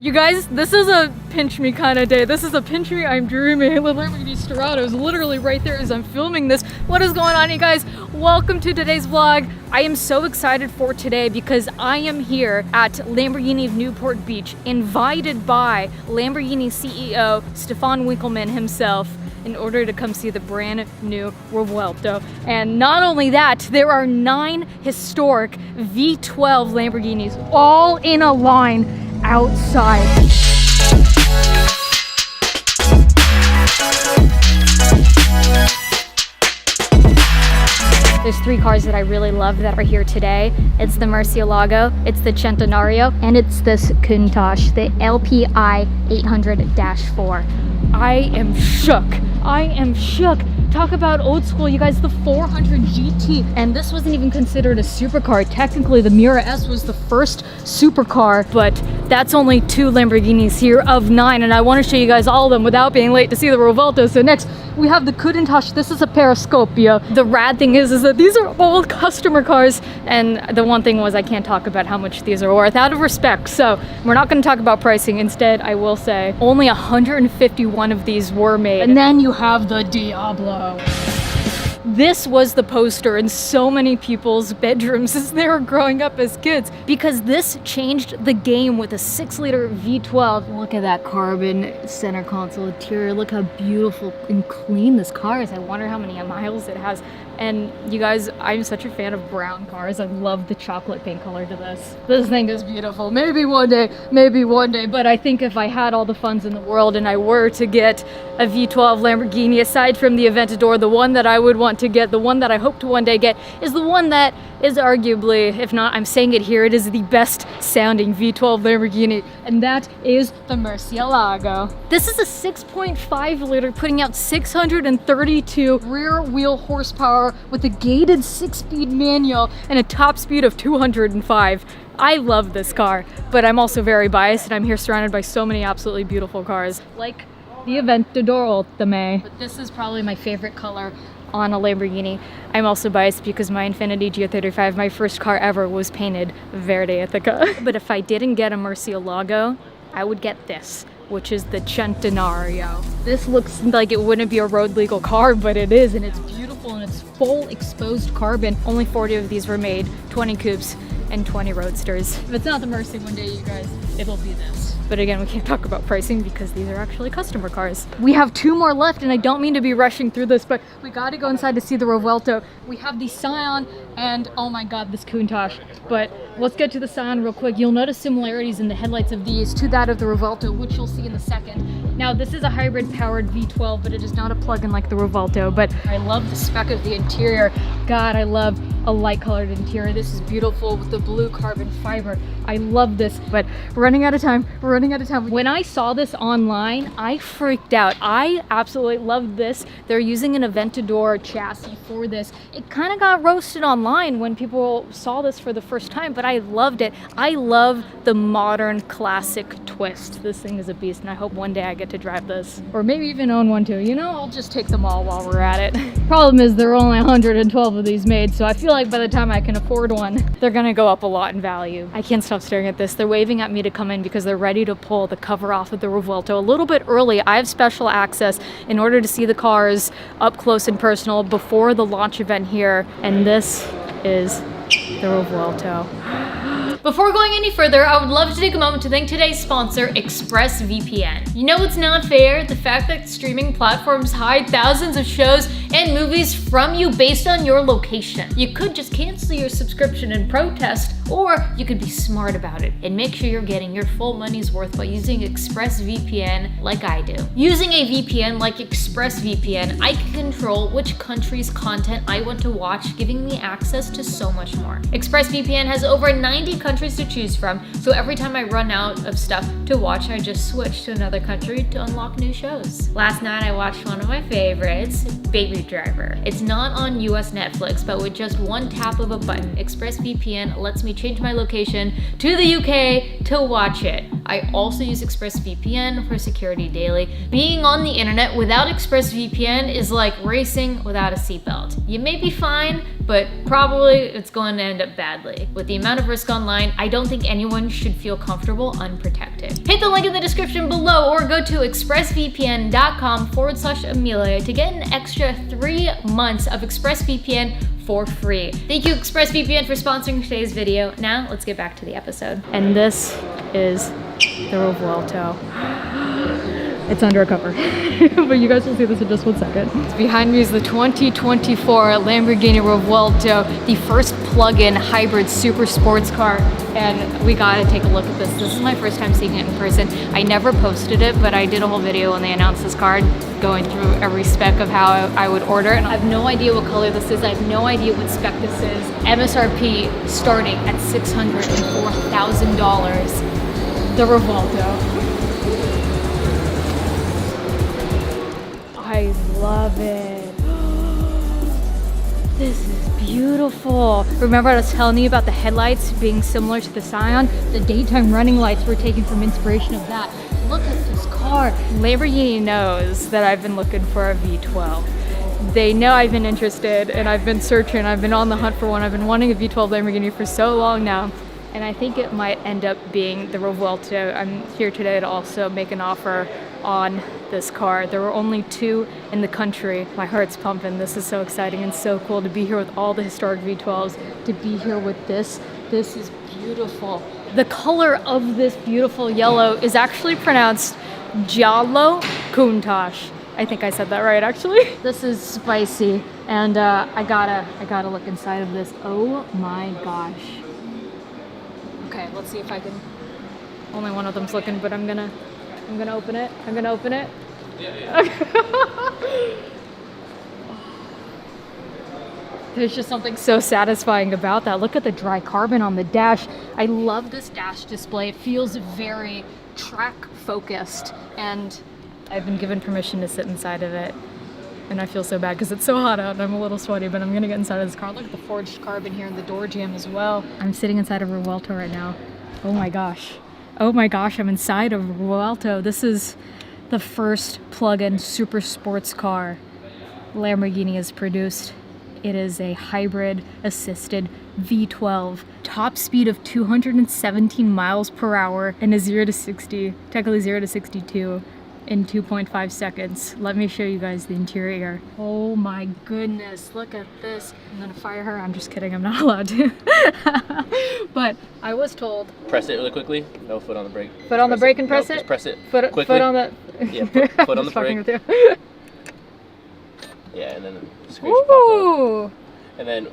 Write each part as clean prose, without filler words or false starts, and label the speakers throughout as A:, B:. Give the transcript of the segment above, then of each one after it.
A: You guys, this is a pinch me kind of day. This is a pinch me, I'm dreaming. The Lamborghini Storado is literally right there as I'm filming this. What is going on, you guys? Welcome to today's vlog. I am so excited for today because I am here at Lamborghini of Newport Beach, invited by Lamborghini CEO Stefan Winkelmann himself, in order to come see the brand new Revuelto. And not only that, there are 9 historic V12 Lamborghinis all in a line outside. There's 3 cars that I really love that are here today. It's the Murcielago, it's the Centenario, and it's this Countach, the LPI 800-4. I am shook. I am shook. Talk about old school, you guys, the 400 GT. And this wasn't even considered a supercar. Technically, the Miura S was the first supercar, but that's only 2 Lamborghinis here of 9. And I want to show you guys all of them without being late to see the Revuelto. So next, we have the Countach. This is a Periscopio. The rad thing is that these are old customer cars. And the one thing was I can't talk about how much these are worth out of respect. So we're not going to talk about pricing. Instead, I will say only 151 of these were made. And then you have the Diablo. This was the poster in so many people's bedrooms as they were growing up as kids, because this changed the game with a 6-liter V12. Look at that carbon center console interior. Look how beautiful and clean this car is. I wonder how many miles it has. And you guys, I'm such a fan of brown cars. I love the chocolate paint color to this. This thing is beautiful. Maybe one day, but I think if I had all the funds in the world and I were to get a V12 Lamborghini, aside from the Aventador, the one that I would want to get, the one that I hope to one day get, is the one that is arguably, if not, I'm saying it here, it is the best sounding V12 Lamborghini, and that is the Murcielago. This is a 6.5 liter putting out 632 rear wheel horsepower with a gated 6-speed manual and a top speed of 205. I love this car, but I'm also very biased, and I'm here surrounded by so many absolutely beautiful cars, like the Aventador Ultime. But this is probably my favorite color on a Lamborghini. I'm also biased because my Infiniti G35, my first car ever, was painted Verde Ithaca. But if I didn't get a Murcielago, I would get this, which is the Centenario. This looks like it wouldn't be a road legal car, but it is, and it's beautiful, and it's full exposed carbon. Only 40 of these were made, 20 coupes and 20 roadsters. If it's not the Mercy one day, you guys, it'll be this. But again, we can't talk about pricing because these are actually customer cars. We have 2 more left, and I don't mean to be rushing through this, but we gotta go inside to see the Revuelto. We have the Scion and, oh my god, this Countach. But let's get to the Scion real quick. You'll notice similarities in the headlights of these to that of the Revuelto, which you'll see in a second. Now, this is a hybrid powered V12, but it is not a plug-in like the Revuelto. But I love the spec of the interior. God, I love a light colored interior. This is beautiful with the blue carbon fiber. I love this, but we're running out of time. We're running out of time. When I saw this online, I freaked out. I absolutely loved this. They're using an Aventador chassis for this. It kind of got roasted online when people saw this for the first time, but I loved it. I love the modern classic twist. This thing is a beast, and I hope one day I get to drive this, or maybe even own one too. You know, I'll just take them all while we're at it. Problem is there are only 112 of these made, so I feel like by the time I can afford one, they're gonna go up a lot in value. I can't stop staring at this. They're waving at me to come in because they're ready to pull the cover off of the Revuelto a little bit early. I have special access in order to see the cars up close and personal before the launch event here, and this is the Revuelto. Before going any further, I would love to take a moment to thank today's sponsor, ExpressVPN. You know what's not fair? The fact that streaming platforms hide thousands of shows and movies from you based on your location. You could just cancel your subscription in protest, or you could be smart about it and make sure you're getting your full money's worth by using ExpressVPN like I do. Using a VPN like ExpressVPN, I can control which country's content I want to watch, giving me access to so much more. ExpressVPN has over 90 countries to choose from, so every time I run out of stuff to watch, I just switch to another country to unlock new shows. Last night I watched one of my favorites, Baby Driver. It's not on US Netflix, but with just one tap of a button, ExpressVPN lets me change my location to the UK to watch it. I also use ExpressVPN for security daily. Being on the internet without ExpressVPN is like racing without a seatbelt. You may be fine, but probably it's going to end up badly. With the amount of risk online, I don't think anyone should feel comfortable unprotected. Hit the link in the description below or go to expressvpn.com/Emelia to get an extra 3 months of ExpressVPN for free. Thank you ExpressVPN for sponsoring today's video. Now let's get back to the episode. And this is the Revuelto. It's undercover, but you guys will see this in just 1 second. Behind me is the 2024 Lamborghini Revuelto, the first plug-in hybrid super sports car, and we gotta take a look at this. This is my first time seeing it in person. I never posted it, but I did a whole video when they announced this car, going through every spec of how I would order it. And I have no idea what color this is. I have no idea what spec this is. MSRP starting at $604,000. The Revuelto. I love it. This is beautiful. Remember I was telling you about the headlights being similar to the Scion? The daytime running lights were taken from inspiration of that. Look at this car. Lamborghini knows that I've been looking for a V12. They know I've been interested and I've been searching. I've been on the hunt for one. I've been wanting a V12 Lamborghini for so long now. And I think it might end up being the Revuelto. I'm here today to also make an offer on this car. There were only 2 in the country. My heart's pumping. This is so exciting and so cool to be here with all the historic V12s, to be here with this. This is beautiful. The color of this beautiful yellow is actually pronounced Giallo Countach. I think I said that right, actually. This is spicy, and I gotta look inside of this. Oh my gosh. Okay, let's see if I can. Only one of them's looking, but I'm gonna open it. I'm gonna open it. Yeah. There's just something so satisfying about that. Look at the dry carbon on the dash. I love this dash display. It feels very track focused, and I've been given permission to sit inside of it. And I feel so bad because it's so hot out and I'm a little sweaty, but I'm gonna get inside of this car. Look at the forged carbon here in the door jamb as well. I'm sitting inside of a Revuelto right now. Oh my gosh. Oh my gosh, I'm inside of a Revuelto. This is the first plug-in super sports car Lamborghini has produced. It is a hybrid assisted V12, top speed of 217 miles per hour and a 0 to 60, technically 0 to 62. In 2.5 seconds. Let me show you guys the interior. Oh my goodness, look at this. I'm gonna fire her. I'm just kidding, I'm not allowed to. But I was told.
B: Press it really quickly. No foot on the brake.
A: Foot on the brake and press it?
B: Just press it
A: foot
B: quickly.
A: Foot on the...
B: Yeah, foot on the brake.
A: With you.
B: Yeah, and then the screen should pop up. And then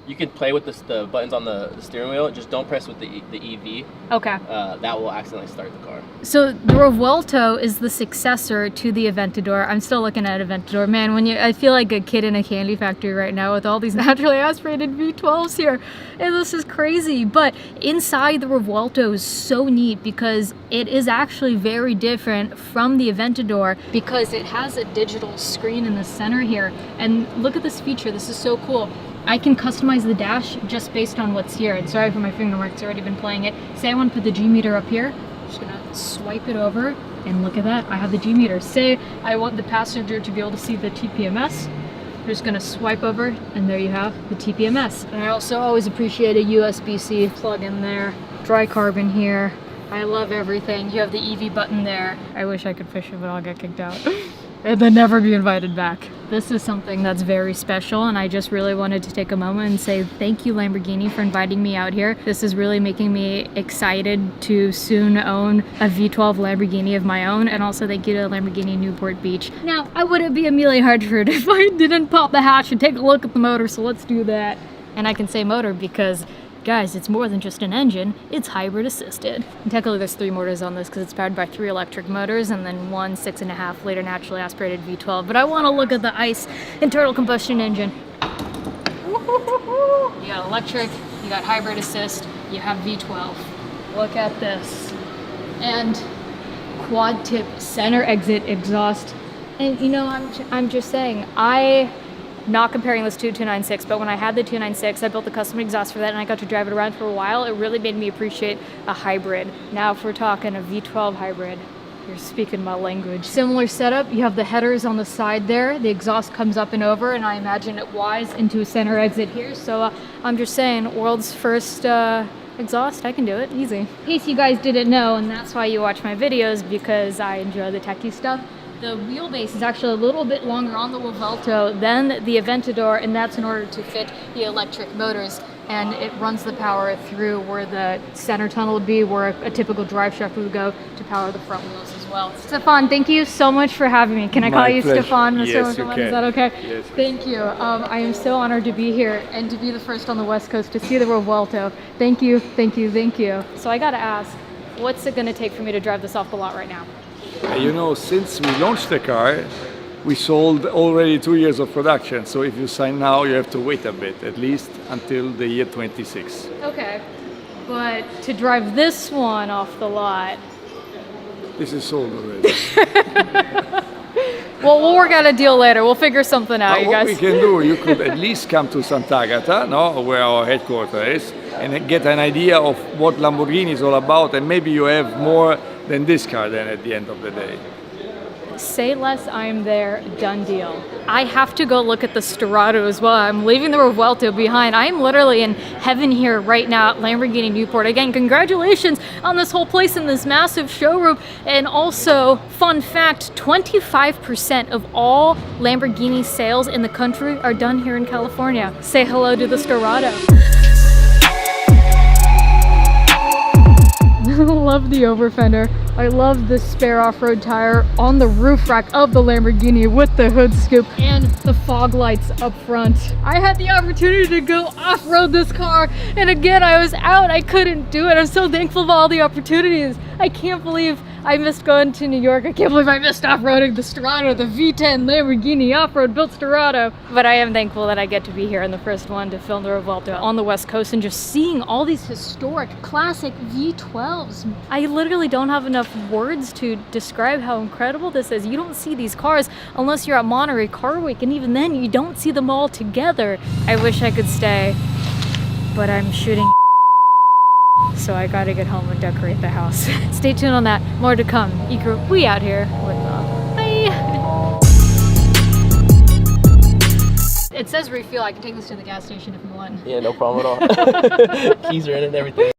B: you can play with the buttons on the steering wheel. Just don't press with the EV.
A: Okay.
B: That will accidentally start the car.
A: So the Revuelto is the successor to the Aventador. I'm still looking at Aventador. Man, I feel like a kid in a candy factory right now with all these naturally aspirated V12s here. And this is crazy. But inside the Revuelto is so neat because it is actually very different from the Aventador because it has a digital screen in the center here. And look at this feature. This is so cool. I can customize the dash just based on what's here. And sorry for my finger marks, it's already been playing it. Say I want to put the G meter up here. I'm just gonna swipe it over and look at that. I have the G meter. Say I want the passenger to be able to see the TPMS. I'm just gonna swipe over and there you have the TPMS. And I also always appreciate a USB-C plug in there. Dry carbon here. I love everything. You have the EV button there. I wish I could fish it, but I'll get kicked out. And then never be invited back. This is something that's very special, and I just really wanted to take a moment and say thank you, Lamborghini, for inviting me out here. This is really making me excited to soon own a V12 Lamborghini of my own, and also thank you to Lamborghini Newport Beach. Now, I wouldn't be EmeliaHartford if I didn't pop the hatch and take a look at the motor, so let's do that. And I can say motor because guys, it's more than just an engine, it's hybrid assisted. And technically there's 3 motors on this because it's powered by 3 electric motors and then 1 6.5 liter naturally aspirated V12. But I want to look at the ICE internal combustion engine. You got electric, you got hybrid assist, you have V12. Look at this. And quad tip center exit exhaust. And you know, I'm just saying, I not comparing this to 296, but when I had the 296, I built the custom exhaust for that and I got to drive it around for a while. It really made me appreciate a hybrid. Now if we're talking a V12 hybrid, you're speaking my language. Similar setup, you have the headers on the side there, the exhaust comes up and over, and I imagine it wise into a center exit here. So I'm just saying, world's first exhaust, I can do it, easy. In case you guys didn't know, and that's why you watch my videos, because I enjoy the techie stuff, the wheelbase is actually a little bit longer on the Vuelto than the Aventador, and that's in order to fit the electric motors. And it runs the power through where the center tunnel would be, where a typical drive shaft would go to power the front wheels as well. Stefan, thank you so much for having me. Can I call you
C: pleasure.
A: Stefan? Mr.
C: Yes, you
A: Stefan?
C: can.
A: Is that okay?
C: Yes.
A: Thank you. I am so honored to be here and to be the first on the West Coast to see the Vuelto. Thank you, thank you, thank you. So I gotta ask, what's it gonna take for me to drive this off the lot right now?
C: You know, since we launched the car, we sold already 2 years of production. So if you sign now, you have to wait a bit, at least until the year 26.
A: Okay, but to drive this one off the lot,
C: This is sold already.
A: well, we'll work out a deal later. We'll figure something out, you
C: What
A: guys.
C: we can do, you could at least come to Sant'Agata, no, where our headquarters is, and get an idea of what Lamborghini is all about, and maybe you have more than this car then at the end of the day.
A: Say less, I'm there, done deal. I have to go look at the Storado as well. I'm leaving the Vuelto behind. I'm literally in heaven here right now at Lamborghini Newport. Again, congratulations on this whole place in this massive showroom. And also, fun fact, 25% of all Lamborghini sales in the country are done here in California. Say hello to the Storado. I love the over fender. I love the spare off-road tire on the roof rack of the Lamborghini with the hood scoop and the fog lights up front. I had the opportunity to go off-road this car, and again, I was out. I couldn't do it. I'm so thankful for all the opportunities. I can't believe I missed going to New York. I can't believe I missed off-roading the Storado, the V10 Lamborghini off-road built Storado. But I am thankful that I get to be here in the first one to film the Vuelto on the West Coast and just seeing all these historic classic V12s. I literally don't have enough words to describe how incredible this is. You don't see these cars unless you're at Monterey Car Week, and even then you don't see them all together. I wish I could stay, but I'm shooting, so I gotta get home and decorate the house. Stay tuned on that. More to come. Ikra, we out here with bye. It says refuel. I can take this to the gas station if you want.
B: Yeah, no problem at all. Keys are in it and everything.